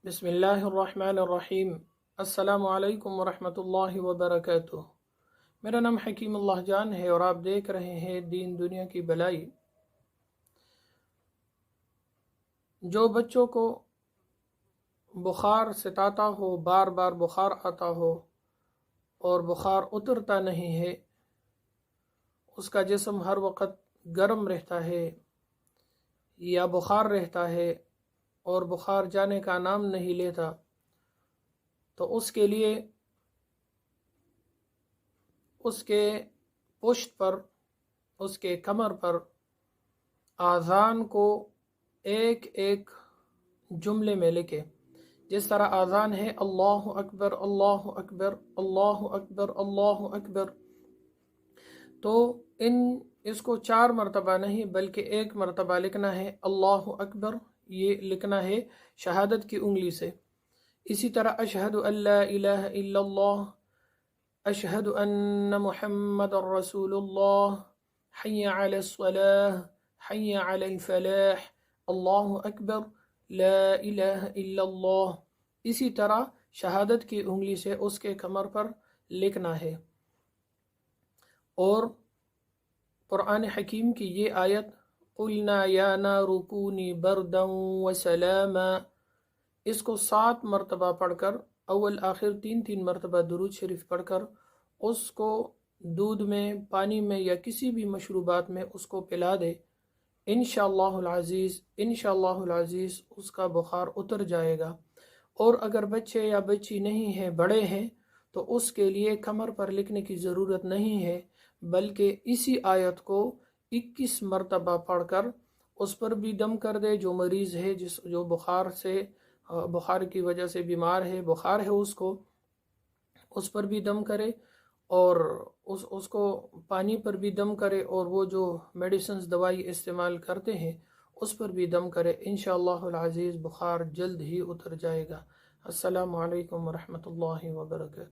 بسم اللہ الرحمن الرحیم۔ السلام علیکم ورحمۃ اللہ وبرکاتہ۔ میرا نام حکیم اللہ جان ہے اور آپ دیکھ رہے ہیں دین دنیا کی بلائی۔ جو بچوں کو بخار ستاتا ہو، بار بار بخار آتا ہو اور بخار اترتا نہیں ہے، اس کا جسم ہر وقت گرم رہتا ہے یا بخار رہتا ہے اور بخار جانے کا نام نہیں لیتا، تو اس کے لیے اس کے پشت پر، اس کے کمر پر آذان کو ایک ایک جملے میں لکھے۔ جس طرح آذان ہے اللہ اکبر اللہ اکبر اللہ اکبر اللہ اکبر، تو اس کو 4 مرتبہ نہیں بلکہ ایک مرتبہ لکھنا ہے اللہ اکبر، یہ لکھنا ہے شہادت کی انگلی سے۔ اسی طرح اشہد ان لا الہ الا اللہ، اشہد ان محمد رسول اللہ، حی علی الصلاح، حی علی الفلاح، اللہ اکبر، لا الہ الا اللہ۔ اسی طرح شہادت کی انگلی سے اس کے کمر پر لکھنا ہے۔ اور قرآن حکیم کی یہ آیت قلنا یا نار کونی بردا وسلاما، اس کو 7 مرتبہ پڑھ کر، اول آخر 3 مرتبہ درود شریف پڑھ کر اس کو دودھ میں، پانی میں یا کسی بھی مشروبات میں اس کو پلا دے، انشاءاللہ العزیز اس کا بخار اتر جائے گا۔ اور اگر بچے یا بچی نہیں ہیں، بڑے ہیں، تو اس کے لیے کمر پر لکھنے کی ضرورت نہیں ہے، بلکہ اسی آیت کو 21 مرتبہ پڑھ کر اس پر بھی دم کر دے۔ جو مریض ہے، جو بخار کی وجہ سے بیمار ہے، بخار ہے اس پر بھی دم کرے، اور اس کو پانی پر بھی دم کرے، اور وہ جو میڈیسنز دوائی استعمال کرتے ہیں اس پر بھی دم کرے، انشاءاللہ العزیز بخار جلد ہی اتر جائے گا۔ السلام علیکم ورحمۃ اللہ وبرکاتہ۔